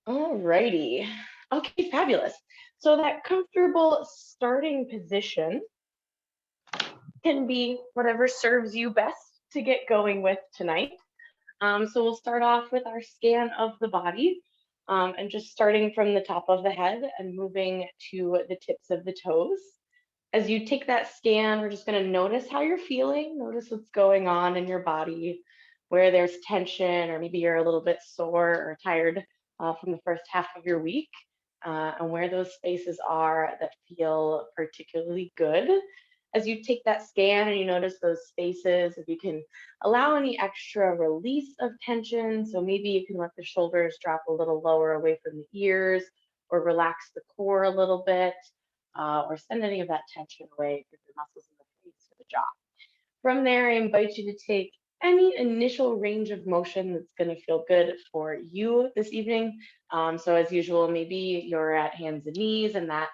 Alrighty. Okay, fabulous. So that comfortable starting position can be whatever serves you best to get going with tonight. So we'll start off with our scan of the body, and just starting from the top of the head and moving to the tips of the toes. As you take that scan, we're just going to notice how you're feeling, notice what's going on in your body, where there's tension, or maybe you're a little bit sore or tired from the first half of your week, and where those spaces are that feel particularly good. As you take that scan and you notice those spaces, if you can allow any extra release of tension, so maybe you can let the shoulders drop a little lower away from the ears, or relax the core a little bit, or send any of that tension away through the muscles in the face or the jaw. From there, I invite you to take any initial range of motion that's going to feel good for you this evening. So, as usual, maybe you're at hands and knees, and that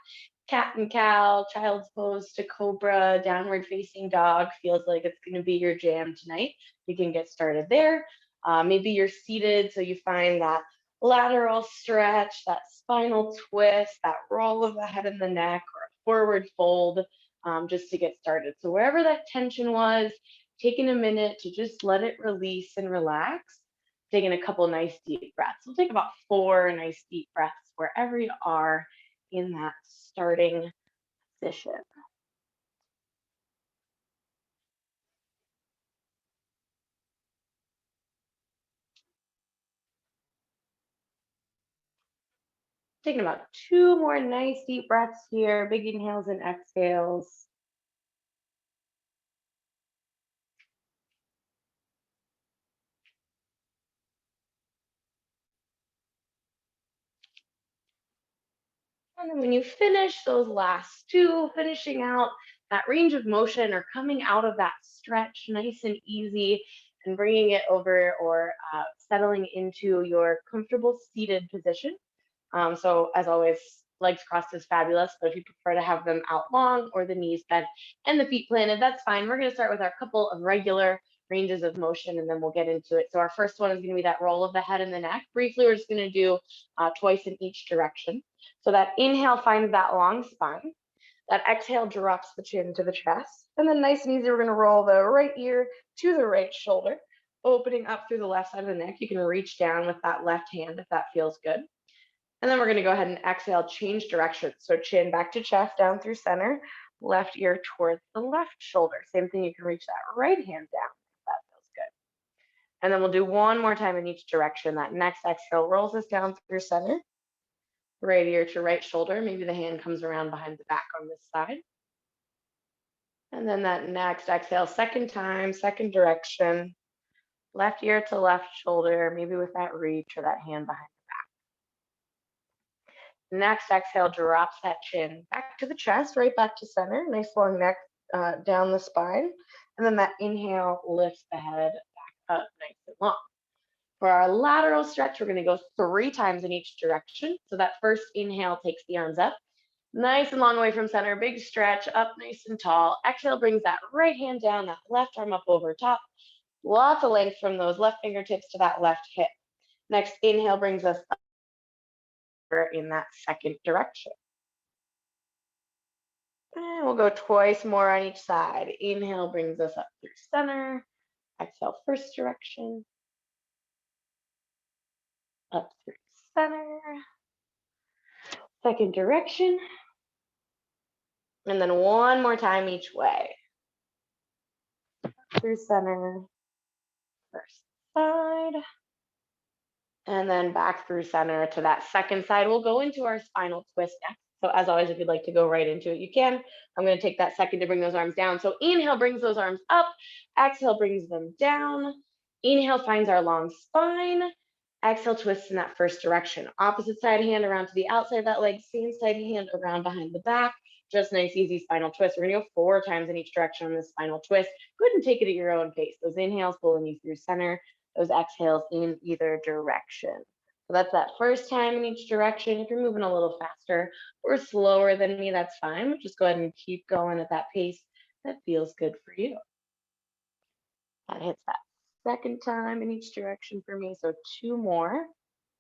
cat and cow, child's pose to cobra, downward facing dog feels like it's going to be your jam tonight. You can get started there. Maybe you're seated, so you find that lateral stretch, that spinal twist, that roll of the head and the neck, or a forward fold, just to get started. So wherever that tension was, taking a minute to just let it release and relax, taking a couple nice deep breaths. We'll take about 4 nice deep breaths wherever you are in that starting position. Taking about 2 more nice deep breaths here, big inhales and exhales. And then when you finish those last 2, finishing out that range of motion or coming out of that stretch nice and easy, and bringing it over, or settling into your comfortable seated position. So as always, legs crossed is fabulous, but if you prefer to have them out long or the knees bent and the feet planted, that's fine. We're going to start with our couple of regular ranges of motion, and then we'll get into it. So our first one is going to be that roll of the head and the neck. Briefly, we're just going to do twice in each direction. So that inhale finds that long spine. That exhale drops the chin to the chest. And then nice and easy, we're going to roll the right ear to the right shoulder, opening up through the left side of the neck. You can reach down with that left hand if that feels good. And then we're going to go ahead and exhale, change direction. So chin back to chest, down through center, left ear towards the left shoulder. Same thing, you can reach that right hand down if that feels good. And then we'll do one more time in each direction. That next exhale rolls us down through center, right ear to right shoulder. Maybe the hand comes around behind the back on this side. And then that next exhale, second time, second direction, left ear to left shoulder, maybe with that reach or that hand behind. Next exhale drops that chin back to the chest, right back to center. Nice long neck down the spine. And then that inhale lifts the head back up nice and long. For our lateral stretch, we're going to go 3 times in each direction. So that first inhale takes the arms up, nice and long away from center, big stretch, up nice and tall. Exhale brings that right hand down, that left arm up over top. Lots of length from those left fingertips to that left hip. Next inhale brings us up in that second direction. And we'll go twice more on each side. Inhale brings us up through center. Exhale, first direction. Up through center. Second direction. And then one more time each way. Through center. First side. And then back through center to that second side. We'll go into our spinal twist next. So as always, if you'd like to go right into it, you can. I'm going to take that second to bring those arms down. So inhale brings those arms up. Exhale brings them down. Inhale finds our long spine. Exhale twists in that first direction. Opposite side hand around to the outside of that leg. Same side hand around behind the back. Just nice, easy spinal twist. We're going to go 4 times in each direction on this spinal twist. Go ahead and take it at your own pace. Those inhales pulling you through center. Those exhales in either direction. So that's that first time in each direction. If you're moving a little faster or slower than me, that's fine. Just go ahead and keep going at that pace that feels good for you. That hits that second time in each direction for me. So 2 more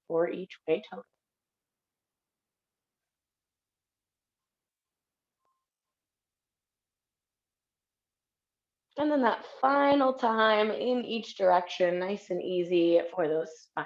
for each way total. And then that final time in each direction, nice and easy for those spine.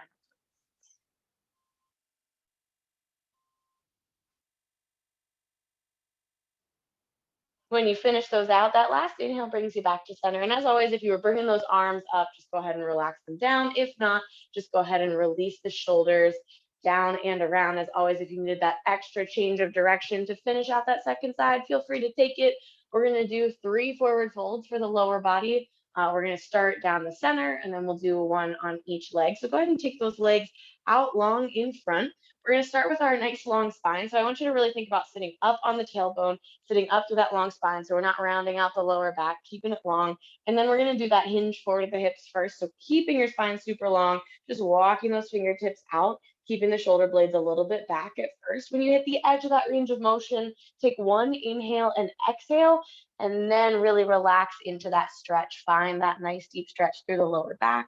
When you finish those out, that last inhale brings you back to center. And as always, if you were bringing those arms up, just go ahead and relax them down. If not, just go ahead and release the shoulders down and around. As always, if you needed that extra change of direction to finish out that second side, feel free to take it. We're going to do 3 forward folds for the lower body. We're going to start down the center, and then we'll do 1 on each leg. So go ahead and take those legs out long in front. We're going to start with our nice long spine. So I want you to really think about sitting up on the tailbone, sitting up through that long spine. So we're not rounding out the lower back, keeping it long. And then we're going to do that hinge forward of the hips first. So keeping your spine super long, just walking those fingertips out, keeping the shoulder blades a little bit back at first. When you hit the edge of that range of motion, take 1 inhale and exhale, and then really relax into that stretch. Find that nice deep stretch through the lower back,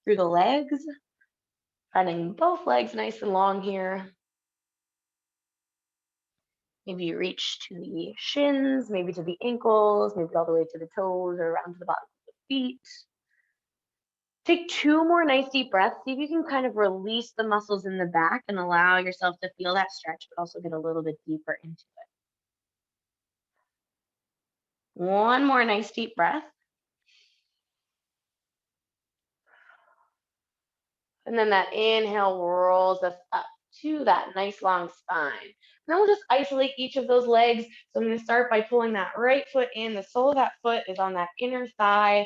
through the legs, finding both legs nice and long here. Maybe you reach to the shins, maybe to the ankles, maybe all the way to the toes or around to the bottom of the feet. Take 2 more nice deep breaths. See if you can kind of release the muscles in the back and allow yourself to feel that stretch, but also get a little bit deeper into it. 1 more nice deep breath. And then that inhale rolls us up to that nice long spine. And then we'll just isolate each of those legs. So I'm going to start by pulling that right foot in. The sole of that foot is on that inner thigh.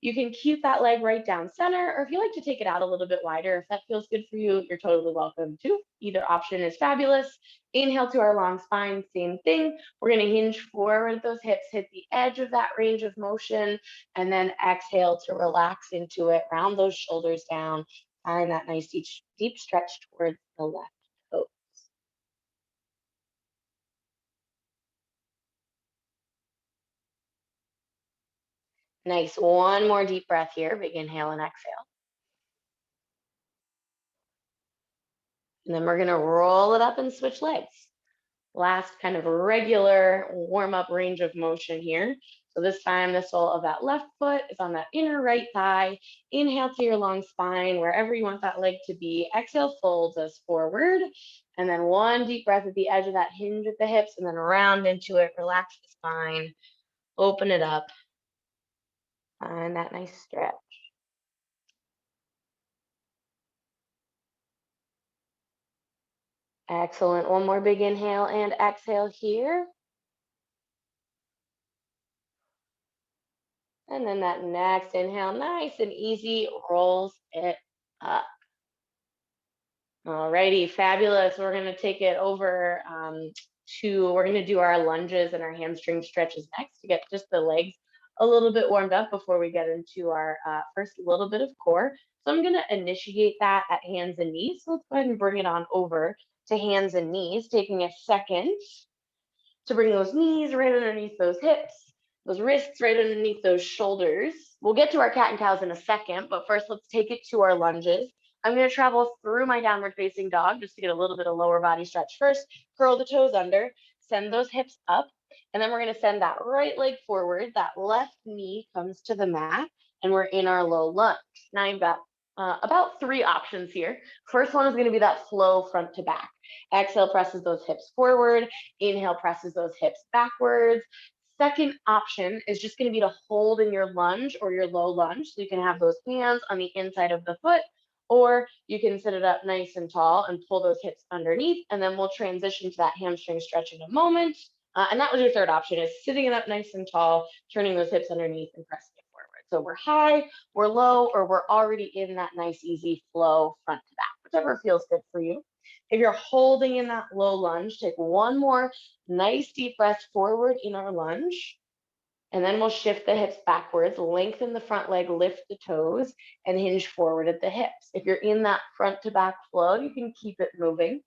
You can keep that leg right down center, or if you like to take it out a little bit wider, if that feels good for you, you're totally welcome to. Either option is fabulous. Inhale to our long spine, same thing. We're going to hinge forward, those hips hit the edge of that range of motion, and then exhale to relax into it, round those shoulders down. Find that nice deep stretch towards the left toe. Nice. 1 more deep breath here. Big inhale and exhale. And then we're going to roll it up and switch legs. Last kind of regular warm up range of motion here. So this time the sole of that left foot is on that inner right thigh. Inhale to your long spine, wherever you want that leg to be. Exhale, folds us forward. And then 1 deep breath at the edge of that hinge at the hips, and then round into it. Relax the spine, open it up. Find that nice stretch. Excellent. 1 more big inhale and exhale here. And then that next inhale, nice and easy, rolls it up. Alrighty, fabulous. We're going to take it over we're going to do our lunges and our hamstring stretches next to get just the legs a little bit warmed up before we get into our first little bit of core. So I'm going to initiate that at hands and knees. So let's go ahead and bring it on over to hands and knees, taking a second to bring those knees right underneath those hips, those wrists right underneath those shoulders. We'll get to our cat and cows in a second, but first let's take it to our lunges. I'm going to travel through my downward facing dog just to get a little bit of lower body stretch first. Curl the toes under, send those hips up, and then we're going to send that right leg forward. That left knee comes to the mat, and we're in our low lunge. Now you've got about 3 options here. First one is going to be that flow front to back. Exhale presses those hips forward. Inhale presses those hips backwards. Second option is just going to be to hold in your lunge or your low lunge. So you can have those hands on the inside of the foot, or you can sit it up nice and tall and pull those hips underneath. And then we'll transition to that hamstring stretch in a moment. And that was your third option, is sitting it up nice and tall, turning those hips underneath and pressing it forward. So we're high, we're low, or we're already in that nice, easy flow front to back, whichever feels good for you. If you're holding in that low lunge, take 1 more nice deep breath forward in our lunge. And then we'll shift the hips backwards, lengthen the front leg, lift the toes, and hinge forward at the hips. If you're in that front to back flow, you can keep it moving.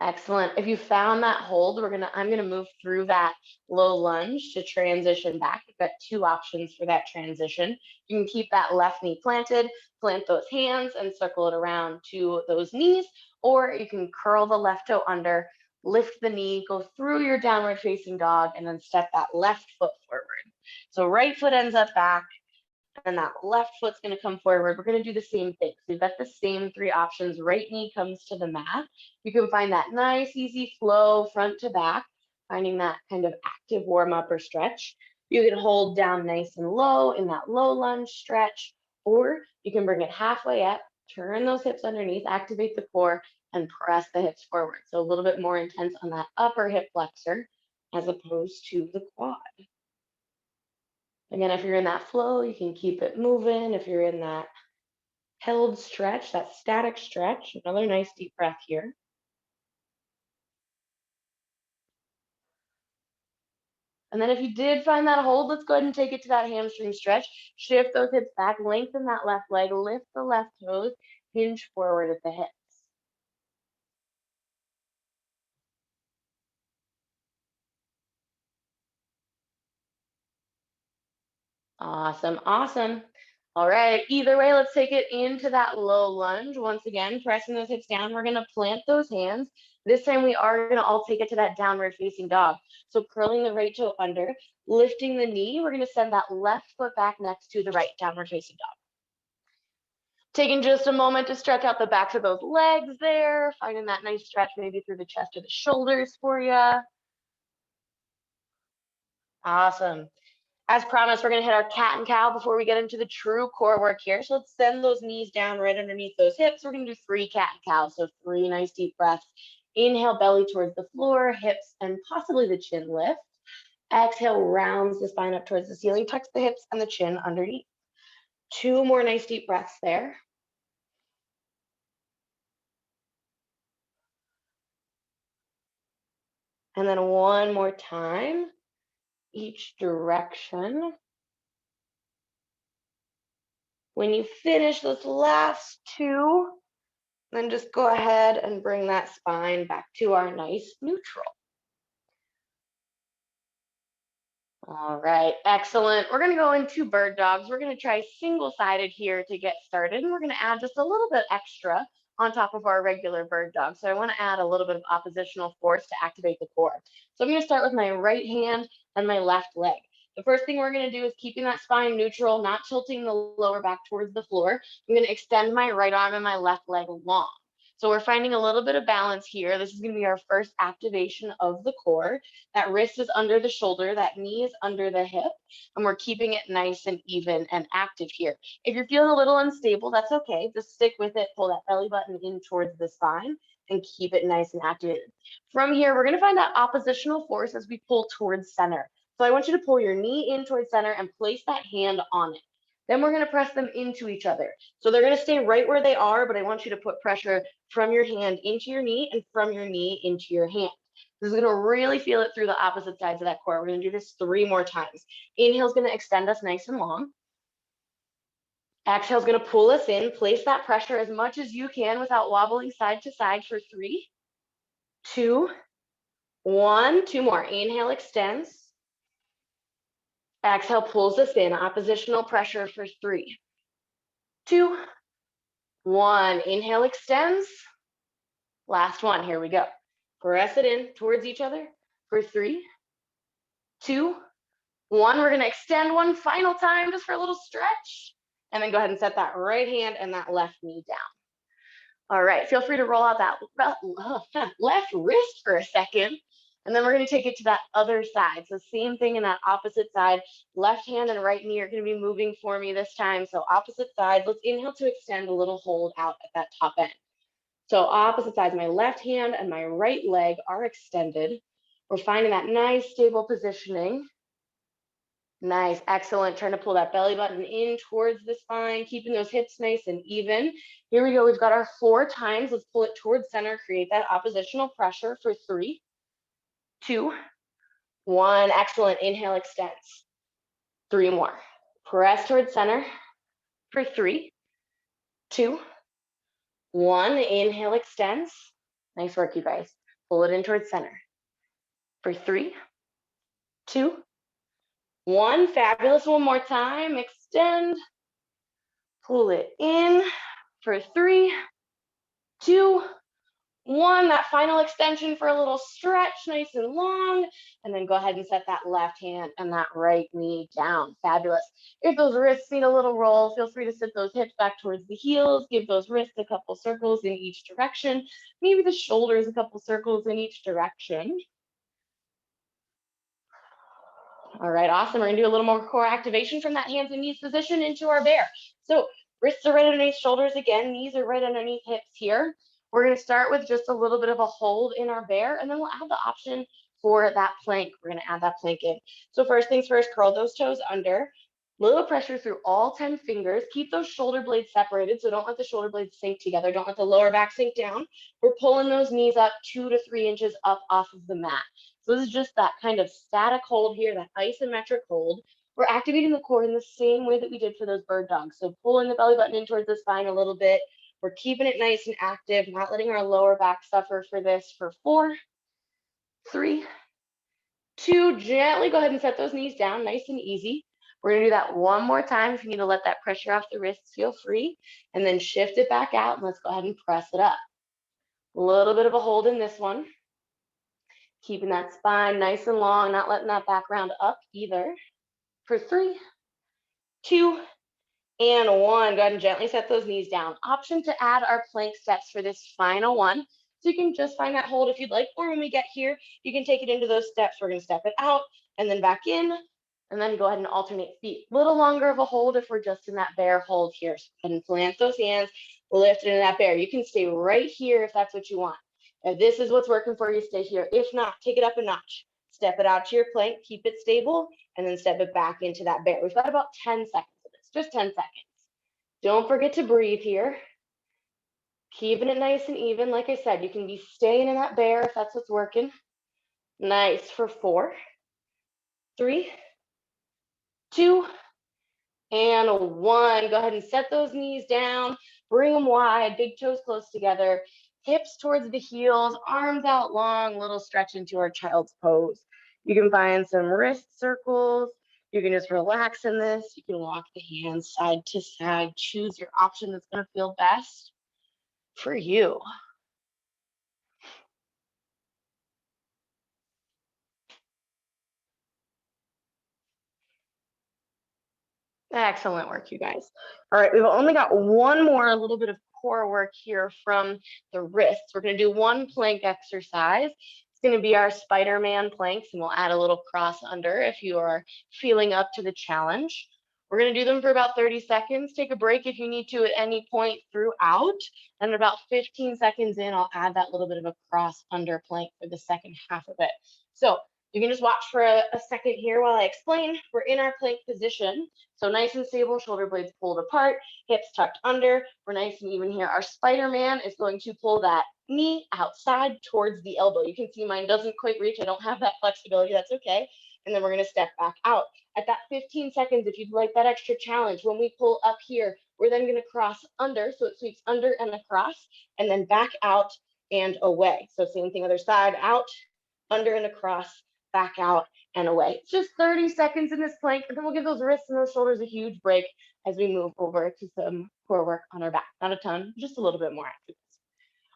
Excellent. If you found that hold, I'm gonna move through that low lunge to transition back. We've got 2 options for that transition. You can keep that left knee planted, plant those hands and circle it around to those knees, or you can curl the left toe under, lift the knee, go through your downward facing dog, and then step that left foot forward. So right foot ends up back, and that left foot's going to come forward. We're going to do the same thing. So we've got the same three options. Right knee comes to the mat. You can find that nice, easy flow front to back, finding that kind of active warm up or stretch. You can hold down nice and low in that low lunge stretch, or you can bring it halfway up, turn those hips underneath, activate the core, and press the hips forward. So a little bit more intense on that upper hip flexor as opposed to the quad. Again, if you're in that flow, you can keep it moving. If you're in that held stretch, that static stretch, another nice deep breath here. And then if you did find that hold, let's go ahead and take it to that hamstring stretch. Shift those hips back, lengthen that left leg, lift the left toes, hinge forward at the hips. Awesome, awesome. All right, either way, let's take it into that low lunge. Once again, pressing those hips down, we're gonna plant those hands. This time we are gonna all take it to that downward facing dog. So curling the right toe under, lifting the knee, we're gonna send that left foot back next to the right downward facing dog. Taking just a moment to stretch out the backs of those legs there, finding that nice stretch maybe through the chest or the shoulders for you. Awesome. As promised, we're going to hit our cat and cow before we get into the true core work here. So let's send those knees down right underneath those hips. We're going to do 3 cat and cow. So 3 nice deep breaths. Inhale, belly towards the floor, hips and possibly the chin lift. Exhale, rounds the spine up towards the ceiling, tucks the hips and the chin underneath. 2 more nice deep breaths there. And then 1 more time, each direction. When you finish those last 2, then just go ahead and bring that spine back to our nice neutral. All right, excellent. We're gonna go into bird dogs. We're gonna try single-sided here to get started. And we're gonna add just a little bit extra on top of our regular bird dog. So I wanna add a little bit of oppositional force to activate the core. So I'm gonna start with my right hand and my left leg. The first thing we're gonna do is keeping that spine neutral, not tilting the lower back towards the floor. I'm gonna extend my right arm and my left leg long. So we're finding a little bit of balance here. This is gonna be our first activation of the core. That wrist is under the shoulder, that knee is under the hip, and we're keeping it nice and even and active here. If you're feeling a little unstable, that's okay. Just stick with it, pull that belly button in towards the spine and keep it nice and activated. From here, we're gonna find that oppositional force as we pull towards center. So I want you to pull your knee in towards center and place that hand on it. Then we're gonna press them into each other. So they're gonna stay right where they are, but I want you to put pressure from your hand into your knee and from your knee into your hand. This is gonna really feel it through the opposite sides of that core. We're gonna do this 3 more times. Inhale is gonna extend us nice and long. Exhale is gonna pull us in. Place that pressure as much as you can without wobbling side to side for 3, 2, 1. 2 more. Inhale extends. Exhale pulls us in. Oppositional pressure for 3, 2, 1. Inhale extends. Last one. Here we go. Press it in towards each other for 3, 2, 1. We're gonna extend one final time just for a little stretch. And then go ahead and set that right hand and that left knee down. All right, feel free to roll out that left wrist for a second. And then we're gonna take it to that other side. So same thing in that opposite side. Left hand and right knee are gonna be moving for me this time. So opposite side, let's inhale to extend a little hold out at that top end. So opposite sides, my left hand and my right leg are extended. We're finding that nice stable positioning. Nice, excellent. Trying to pull that belly button in towards the spine, keeping those hips nice and even. Here we go, we've got our 4 times. Let's pull it towards center, create that oppositional pressure for 3, 2, 1. Excellent, inhale extends. 3 more. Press towards center for 3, 2, 1. Inhale extends. Nice work, you guys. Pull it in towards center for 3, 2, 1. Fabulous. One more time. Extend. Pull it in for 3, 2, 1, that final extension for a little stretch, nice and long, and then go ahead and set that left hand and that right knee down. Fabulous. If those wrists need a little roll, feel free to sit those hips back towards the heels, give those wrists a couple circles in each direction, maybe the shoulders a couple circles in each direction. All right, awesome. We're gonna do a little more core activation from that hands and knees position into our bear. So wrists are right underneath shoulders again, knees are right underneath hips here. We're gonna start with just a little bit of a hold in our bear, and then we'll add the option for that plank. We're gonna add that plank in. So first things first, curl those toes under. Little pressure through all 10 fingers. Keep those shoulder blades separated, so don't let the shoulder blades sink together. Don't let the lower back sink down. We're pulling those knees up 2 to 3 inches up off of the mat. So this is just that kind of static hold here, that isometric hold. We're activating the core in the same way that we did for those bird dogs. So pulling the belly button in towards the spine a little bit. We're keeping it nice and active, not letting our lower back suffer for this for 4, 3, 2, gently go ahead and set those knees down, nice and easy. We're gonna do that one more time. If you need to let that pressure off the wrists, feel free. And then shift it back out and let's go ahead and press it up. A little bit of a hold in this one. Keeping that spine nice and long, not letting that back round up either. For 3, 2, and 1. Go ahead and gently set those knees down. Option to add our plank steps for this final one. So you can just find that hold if you'd like, or when we get here, you can take it into those steps. We're gonna step it out and then back in, and then go ahead and alternate feet. A little longer of a hold if we're just in that bear hold here. So go ahead and plant those hands, lift it into that bear. You can stay right here if that's what you want. If this is what's working for you, stay here. If not, take it up a notch. Step it out to your plank, keep it stable, and then step it back into that bear. We've got about 10 seconds of this, just 10 seconds. Don't forget to breathe here. Keeping it nice and even. Like I said, you can be staying in that bear if that's what's working. Nice for 4, 3, 2, and 1. Go ahead and set those knees down. Bring them wide, big toes close together. Hips towards the heels, arms out long, little stretch into our child's pose. You can find some wrist circles. You can just relax in this. You can walk the hands side to side. Choose your option that's gonna feel best for you. Excellent work, you guys. All right, we've only got one more, a little bit of core work here from the wrists. We're gonna do one plank exercise. It's gonna be our Spider-Man planks, and we'll add a little cross under if you are feeling up to the challenge. We're gonna do them for about 30 seconds. Take a break if you need to at any point throughout. And about 15 seconds in, I'll add that little bit of a cross under plank for the second half of it. So you can just watch for a second here while I explain. We're in our plank position. So nice and stable, shoulder blades pulled apart, hips tucked under. We're nice and even here. Our Spider-Man is going to pull that knee outside towards the elbow. You can see mine doesn't quite reach. I don't have that flexibility. That's okay. And then we're going to step back out. At that 15 seconds, if you'd like that extra challenge, when we pull up here, we're then going to cross under. So it sweeps under and across, and then back out and away. So same thing, other side, out, under and across, back out and away. It's just 30 seconds in this plank, and then we'll give those wrists and those shoulders a huge break as we move over to some core work on our back. Not a ton, just a little bit more after this.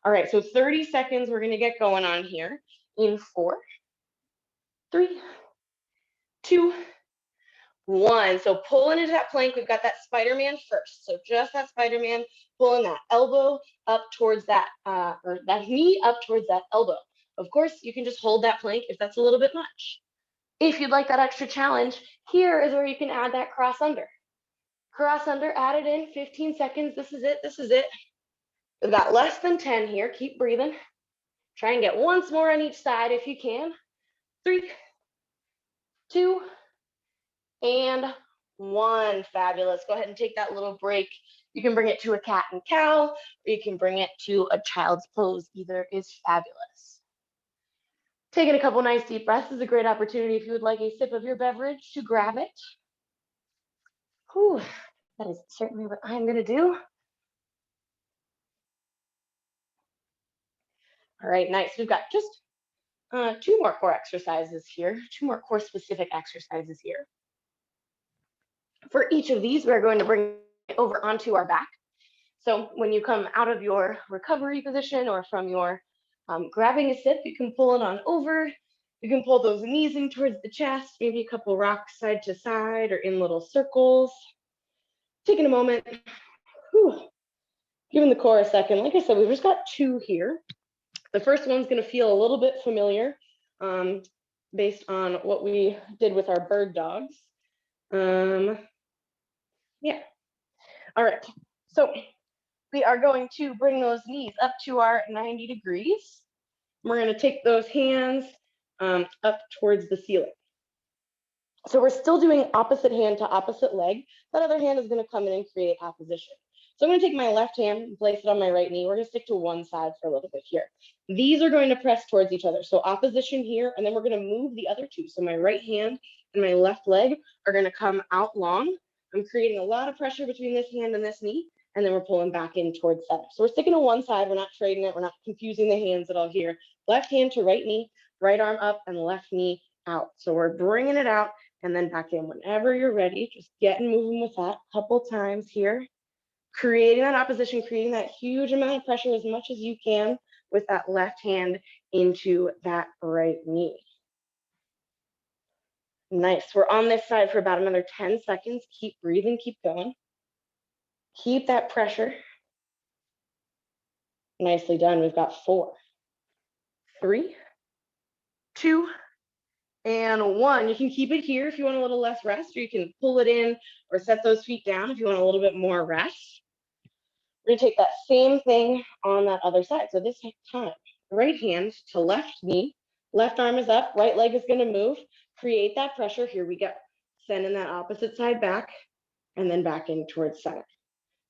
All right, so 30 seconds, we're gonna get going on here in 4, 3, 2, 1. So pulling into that plank, we've got that Spider-Man first. So just that Spider-Man, pulling that elbow up towards that, or that knee up towards that elbow. Of course, you can just hold that plank if that's a little bit much. If you'd like that extra challenge, here is where you can add that cross under. Cross under, add it in, 15 seconds. This is it, this is it. We've got less than 10 here. Keep breathing. Try and get once more on each side if you can. 3, 2, and 1. Fabulous. Go ahead and take that little break. You can bring it to a cat and cow, or you can bring it to a child's pose. Either is fabulous. Taking a couple nice deep breaths is a great opportunity if you would like a sip of your beverage to grab it. Whew, that is certainly what I'm gonna do. All right, nice. We've got just 2 more core exercises here, 2 more core specific exercises here. For each of these, we're going to bring it over onto our back. So when you come out of your recovery position or from your Grabbing a sip, you can pull it on over. You can pull those knees in towards the chest, maybe a couple rocks side to side or in little circles. Taking a moment, whew, giving the core a second. Like I said, we've just got 2 here. The first one's going to feel a little bit familiar based on what we did with our bird dogs. Yeah. All right. So we are going to bring those knees up to our 90 degrees. We're going to take those hands up towards the ceiling. So we're still doing opposite hand to opposite leg. That other hand is going to come in and create opposition. So I'm going to take my left hand and place it on my right knee. We're going to stick to one side for a little bit here. These are going to press towards each other. So opposition here, and then we're going to move the other two. So my right hand and my left leg are going to come out long. I'm creating a lot of pressure between this hand and this knee, and then we're pulling back in towards center. So we're sticking to one side. We're not trading it. We're not confusing the hands at all here. Left hand to right knee, right arm up, and left knee out. So we're bringing it out and then back in. Whenever you're ready, just getting moving with that a couple times here. Creating that opposition, creating that huge amount of pressure as much as you can with that left hand into that right knee. Nice. We're on this side for about another 10 seconds. Keep breathing, keep going. Keep that pressure. Nicely done. We've got 4, 3, 2, and 1. You can keep it here if you want a little less rest, or you can pull it in or set those feet down if you want a little bit more rest. We're going to take that same thing on that other side. So this time, right hand to left knee, left arm is up, right leg is going to move. Create that pressure. Here we go. Sending that opposite side back and then back in towards center.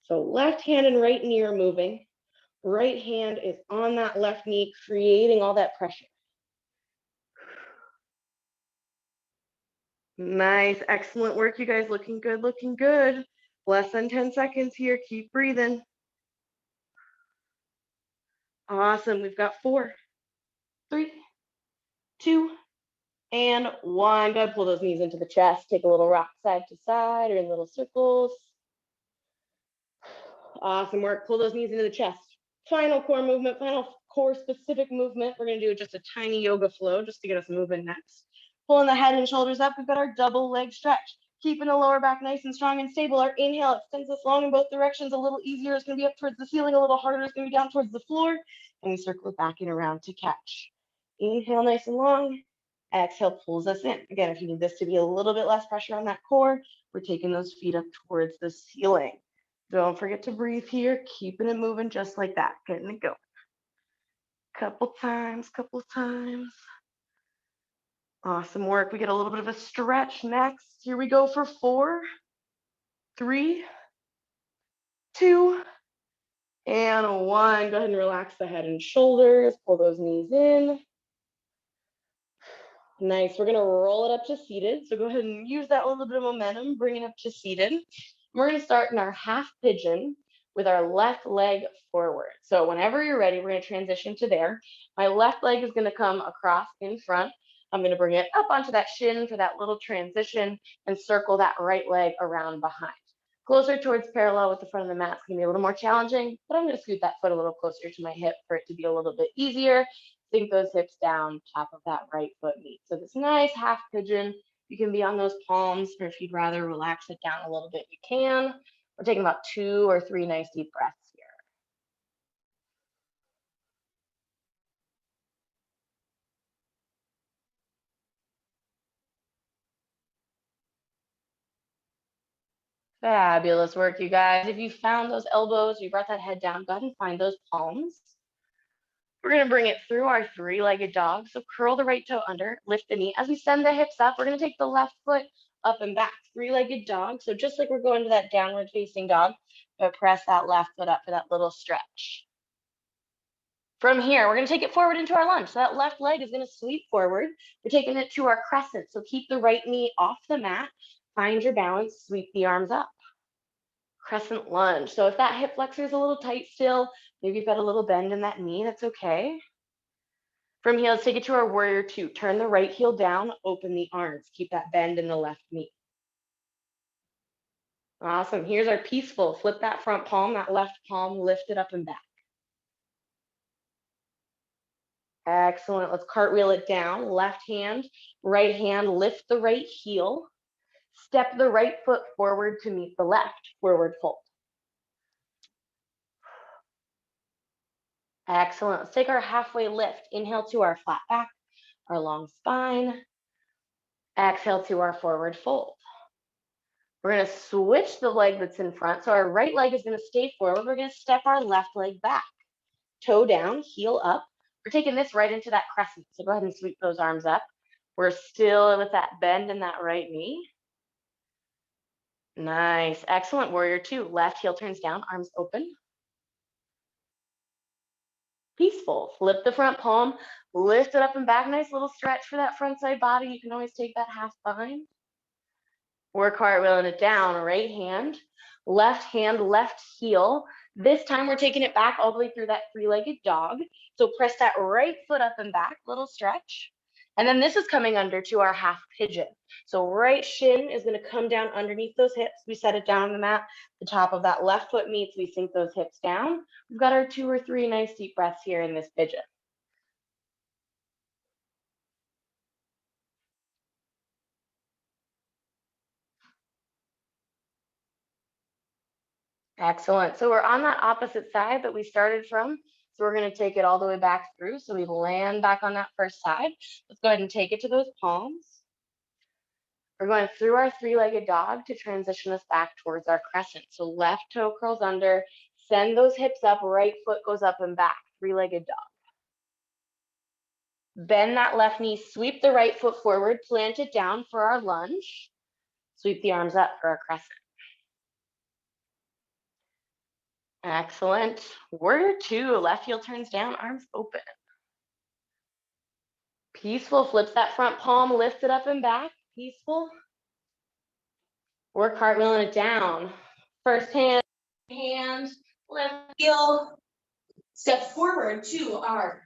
So left hand and right knee are moving. Right hand is on that left knee, creating all that pressure. Nice, excellent work, you guys. Looking good, looking good. Less than 10 seconds here. Keep breathing. Awesome. We've got 4, 3, 2, and 1. Go ahead, pull those knees into the chest. Take a little rock side to side or in little circles. Awesome work. Pull those knees into the chest. Final core movement, final core specific movement. We're going to do just a tiny yoga flow just to get us moving next. Pulling the head and shoulders up. We've got our double leg stretch. Keeping the lower back nice and strong and stable. Our inhale extends us long in both directions. A little easier. It's going to be up towards the ceiling. A little harder. It's going to be down towards the floor. And we circle it back and around to catch. Inhale nice and long. Exhale pulls us in. Again, if you need this to be a little bit less pressure on that core, we're taking those feet up towards the ceiling. Don't forget to breathe here. Keeping it moving just like that. Getting it going. Couple times. Awesome work. We get a little bit of a stretch next. Here we go for 4, 3, 2, and 1. Go ahead and relax the head and shoulders. Pull those knees in. Nice. We're going to roll it up to seated. So go ahead and use that little bit of momentum. Bring it up to seated. We're going to start in our half pigeon with our left leg forward. So whenever you're ready, we're going to transition to there. My left leg is going to come across in front. I'm going to bring it up onto that shin for that little transition and circle that right leg around behind. Closer towards parallel with the front of the mat. It's going to be a little more challenging, but I'm going to scoot that foot a little closer to my hip for it to be a little bit easier. Sink those hips down, top of that right foot meet. So this nice half pigeon. You can be on those palms, or if you'd rather relax it down a little bit, you can. We're taking about 2 or 3 nice deep breaths here. Fabulous work, you guys. If you found those elbows, you brought that head down, go ahead and find those palms. We're going to bring it through our 3-legged dog. So curl the right toe under, lift the knee. As we send the hips up, we're going to take the left foot up and back. 3-legged dog. So just like we're going to that downward facing dog, but press that left foot up for that little stretch. From here, we're going to take it forward into our lunge. So that left leg is going to sweep forward. We're taking it to our crescent. So keep the right knee off the mat. Find your balance, sweep the arms up. Crescent lunge. So if that hip flexor is a little tight still, maybe you've got a little bend in that knee, that's okay. From here, let's take it to our warrior 2. Turn the right heel down, open the arms. Keep that bend in the left knee. Awesome. Here's our peaceful. Flip that front palm, that left palm, lift it up and back. Excellent. Let's cartwheel it down. Left hand, right hand, lift the right heel. Step the right foot forward to meet the left, forward fold. Excellent. Let's take our halfway lift. Inhale to our flat back, our long spine. Exhale to our forward fold. We're going to switch the leg that's in front. So our right leg is going to stay forward. We're going to step our left leg back. Toe down, heel up. We're taking this right into that crescent. So go ahead and sweep those arms up. We're still with that bend in that right knee. Nice. Excellent. Warrior two. Left heel turns down, arms open. Peaceful. Flip the front palm, lift it up and back. Nice little stretch for that front side body. You can always take that half bind. We're cartwheeling it down. Right hand, left heel. This time we're taking it back all the way through that three-legged dog. So press that right foot up and back, little stretch. And then this is coming under to our half pigeon. So right shin is going to come down underneath those hips. We set it down on the mat. The top of that left foot meets. We sink those hips down. We've got our 2 or 3 nice deep breaths here in this pigeon. Excellent. So we're on that opposite side that we started from. So we're going to take it all the way back through. So we land back on that first side. Let's go ahead and take it to those palms. We're going through our three-legged dog to transition us back towards our crescent. So left toe curls under, send those hips up, right foot goes up and back, three-legged dog. Bend that left knee, sweep the right foot forward, plant it down for our lunge. Sweep the arms up for our crescent. Excellent. Warrior two, left heel turns down, arms open. Peaceful, flips that front palm, lift it up and back, peaceful. We're cartwheeling it down. First hand, left heel, step forward to our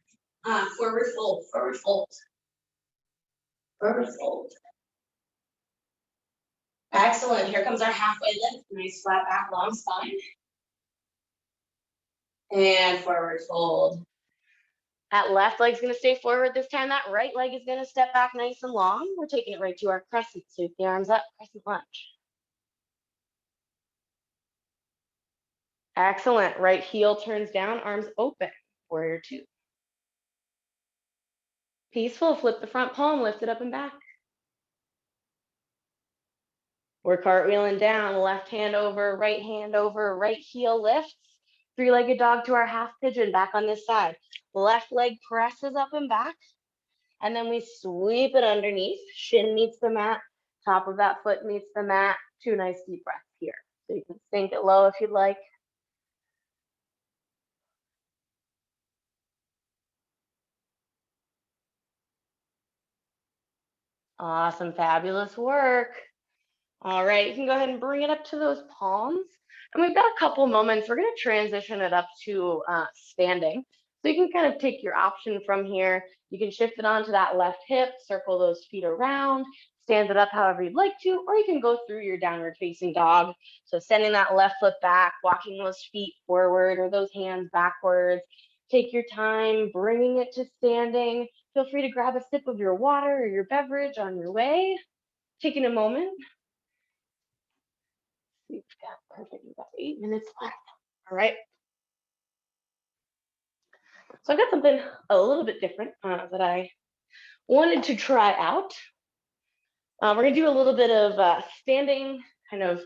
forward fold, forward fold. Excellent, here comes our halfway lift, nice flat back, long spine. And forward fold. That left leg's gonna stay forward this time. That right leg is gonna step back nice and long. We're taking it right to our crescent. Sweep the arms up, crescent lunge. Excellent, right heel turns down, arms open, warrior two. Peaceful, flip the front palm, lift it up and back. We're cartwheeling down, left hand over, right heel lifts. Three-legged dog to our half pigeon, back on this side. Left leg presses up and back. And then we sweep it underneath. Shin meets the mat, top of that foot meets the mat. 2 nice deep breaths here. So you can sink it low if you'd like. Awesome, fabulous work. All right, you can go ahead and bring it up to those palms. And we've got a couple moments. We're going to transition it up to standing. So you can kind of take your option from here. You can shift it onto that left hip, circle those feet around, stand it up however you'd like to, or you can go through your downward facing dog. So sending that left foot back, walking those feet forward or those hands backwards. Take your time, bringing it to standing. Feel free to grab a sip of your water or your beverage on your way. Taking a moment. We've got perfect. We've got 8 minutes left. All right. So I've got something a little bit different that I wanted to try out. We're going to do a little bit of standing, kind of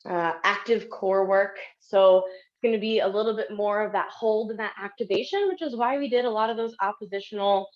active core work. So it's going to be a little bit more of that hold and that activation, which is why we did a lot of those oppositional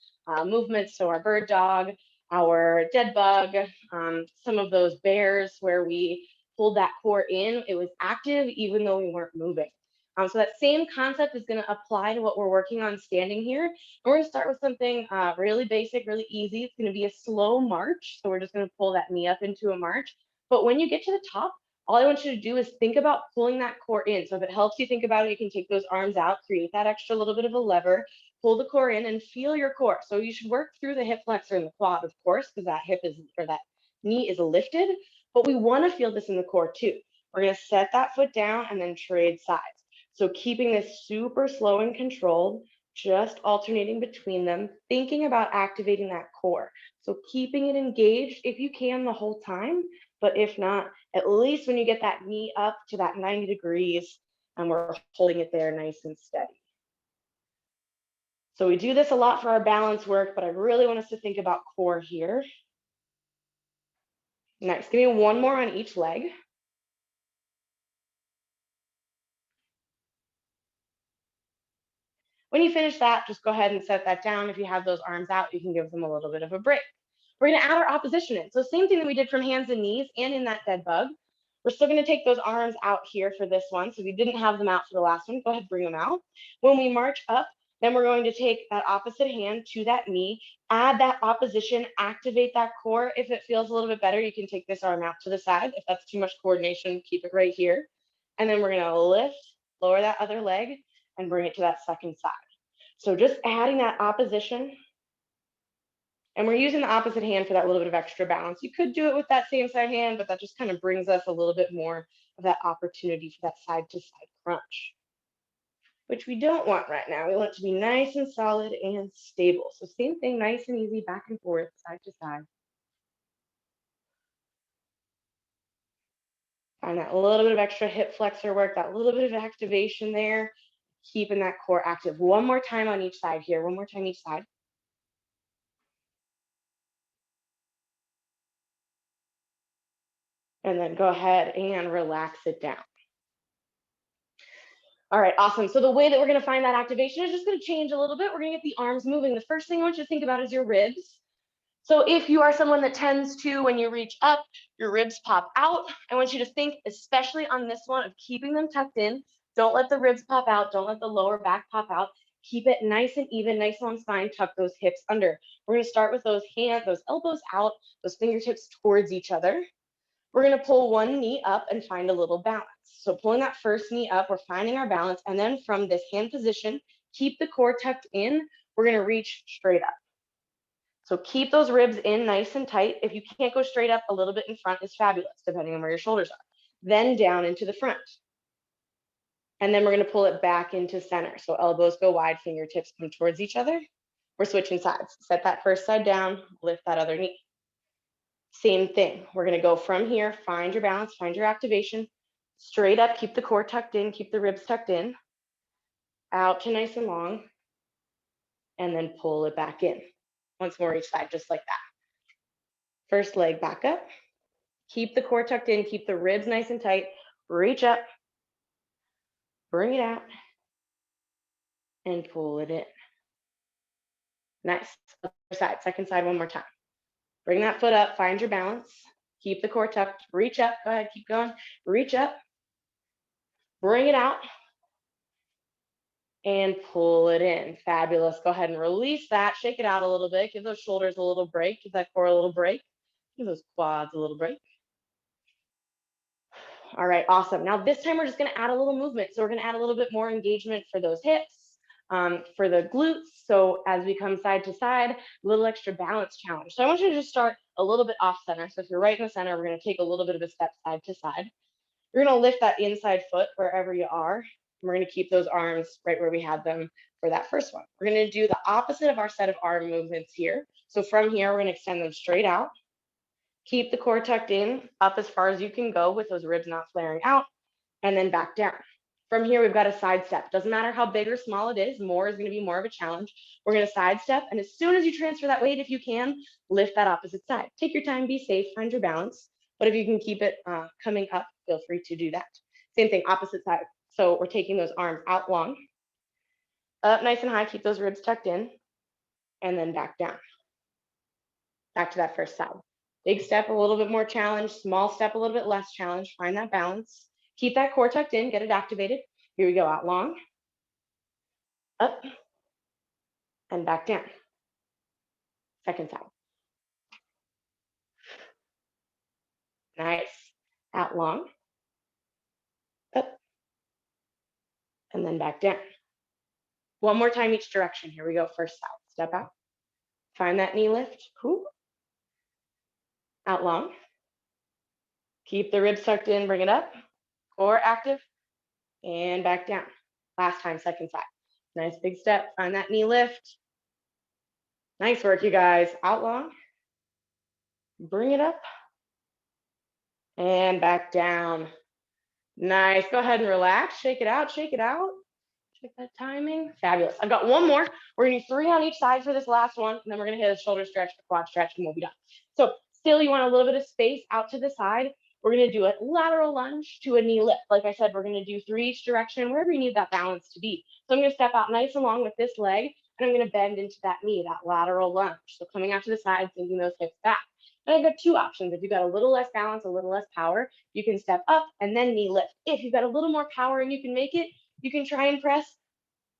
movements. So our bird dog, our dead bug, some of those bears where we pulled that core in, it was active even though we weren't moving. So that same concept is going to apply to what we're working on standing here. And we're going to start with something really basic, really easy. It's going to be a slow march. So we're just going to pull that knee up into a march. But when you get to the top, all I want you to do is think about pulling that core in. So if it helps you think about it, you can take those arms out, create that extra little bit of a lever, pull the core in and feel your core. So you should work through the hip flexor and the quad, of course, because that hip is, or that knee is lifted, but we want to feel this in the core too. We're going to set that foot down and then trade sides. So keeping this super slow and controlled, just alternating between them, thinking about activating that core. So keeping it engaged if you can the whole time, but if not, at least when you get that knee up to that 90 degrees and we're holding it there nice and steady. So we do this a lot for our balance work, but I really want us to think about core here. Next, give me one more on each leg. When you finish that, just go ahead and set that down. If you have those arms out, you can give them a little bit of a break. We're gonna add our opposition in. So same thing that we did from hands and knees and in that dead bug. We're still gonna take those arms out here for this one. So if you didn't have them out for the last one, go ahead, bring them out. When we march up, then we're going to take that opposite hand to that knee, add that opposition, activate that core. If it feels a little bit better, you can take this arm out to the side. If that's too much coordination, keep it right here. And then we're gonna lift, lower that other leg, and bring it to that second side. So just adding that opposition, and we're using the opposite hand for that little bit of extra balance. You could do it with that same side hand, but that just kind of brings us a little bit more of that opportunity for that side to side crunch, which we don't want right now. We want it to be nice and solid and stable. So same thing, nice and easy, back and forth, side to side. Find that little bit of extra hip flexor work, that little bit of activation there, keeping that core active. One more time on each side here, one more time each side. And then go ahead and relax it down. All right, awesome. So the way that we're gonna find that activation is just gonna change a little bit. We're gonna get the arms moving. The first thing I want you to think about is your ribs. So if you are someone that tends to, when you reach up, your ribs pop out, I want you to think, especially on this one, of keeping them tucked in. Don't let the ribs pop out. Don't let the lower back pop out. Keep it nice and even, nice long spine, tuck those hips under. We're gonna start with those hands, those elbows out, those fingertips towards each other. We're gonna pull one knee up and find a little balance. So pulling that first knee up, we're finding our balance. And then from this hand position, keep the core tucked in. We're gonna reach straight up. So keep those ribs in nice and tight. If you can't go straight up, a little bit in front is fabulous, depending on where your shoulders are. Then down into the front. And then we're gonna pull it back into center. So elbows go wide, fingertips come towards each other. We're switching sides. Set that first side down, lift that other knee. Same thing. We're going to go from here, find your balance, find your activation, straight up, keep the core tucked in, keep the ribs tucked in, out to nice and long, and then pull it back in. Once more each side, just like that. First leg back up, keep the core tucked in, keep the ribs nice and tight, reach up, bring it out, and pull it in. Nice. Other side, second side, one more time. Bring that foot up, find your balance, keep the core tucked, reach up, go ahead, keep going, reach up, bring it out, and pull it in. Fabulous. Go ahead and release that, shake it out a little bit, give those shoulders a little break, give that core a little break, give those quads a little break. All right, awesome. Now this time we're just gonna add a little movement. So we're gonna add a little bit more engagement for those hips, for the glutes. So as we come side to side, a little extra balance challenge. So I want you to just start a little bit off center. So if you're right in the center, we're gonna take a little bit of a step side to side. You're gonna lift that inside foot wherever you are. We're gonna keep those arms right where we had them for that first one. We're gonna do the opposite of our set of arm movements here. So from here, we're gonna extend them straight out. Keep the core tucked in, up as far as you can go with those ribs not flaring out, and then back down. From here, we've got a side step. Doesn't matter how big or small it is, more is gonna be more of a challenge. We're gonna side step, and as soon as you transfer that weight, if you can, lift that opposite side. Take your time, be safe, find your balance. But if you can keep it coming up, feel free to do that. Same thing, opposite side. So we're taking those arms out long, up nice and high, keep those ribs tucked in, and then back down. Back to that first side. Big step, a little bit more challenge, small step, a little bit less challenge. Find that balance. Keep that core tucked in, get it activated. Here we go, out long, up, and back down. Second side. Nice. Out long, up, and then back down. One more time each direction. Here we go, first side. Step out. Find that knee lift. Cool. Out long. Keep the ribs tucked in, bring it up. Core active, and back down. Last time, second side. Nice big step. Find that knee lift. Nice work, you guys. Out long. Bring it up. And back down. Nice. Go ahead and relax. Shake it out. Shake it out. Check that timing. Fabulous. I've got one more. We're going to do 3 on each side for this last one. And then we're going to hit a shoulder stretch, a quad stretch, and we'll be done. So still, you want a little bit of space out to the side. We're going to do a lateral lunge to a knee lift. Like I said, we're going to do 3 each direction, wherever you need that balance to be. So I'm going to step out nice and long with this leg, and I'm going to bend into that knee, that lateral lunge. So coming out to the side, sinking those hips back. And I've got 2 options. If you've got a little less balance, a little less power, you can step up and then knee lift. If you've got a little more power and you can make it, you can try and press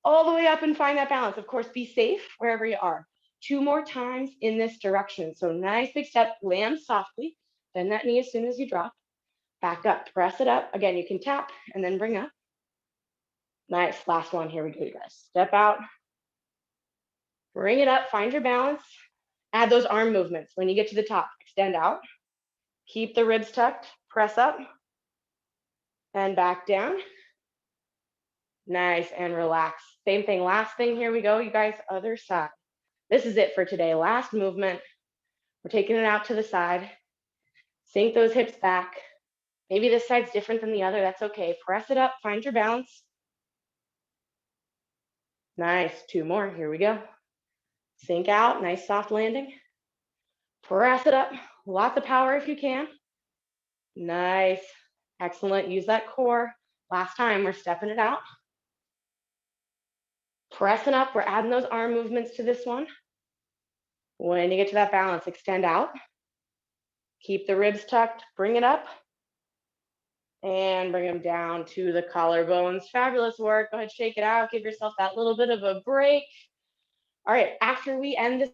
all the way up and find that balance. Of course, be safe wherever you are. 2 more times in this direction. So nice big step, land softly, bend that knee as soon as you drop, back up, press it up. Again, you can tap and then bring up. Nice, last one, here we go, you guys. Step out, bring it up, find your balance. Add those arm movements. When you get to the top, extend out, keep the ribs tucked, press up, and back down. Nice, and relax. Same thing, last thing, here we go, you guys, other side. This is it for today, last movement. We're taking it out to the side. Sink those hips back. Maybe this side's different than the other, that's okay. Press it up, find your balance. Nice, 2 more, here we go. Sink out, nice soft landing. Press it up, lots of power if you can. Nice, excellent, use that core. Last time, we're stepping it out. Pressing up, we're adding those arm movements to this one. When you get to that balance, extend out. Keep the ribs tucked, bring it up. And bring them down to the collarbones. Fabulous work. Go ahead, shake it out. Give yourself that little bit of a break. All right, after we end this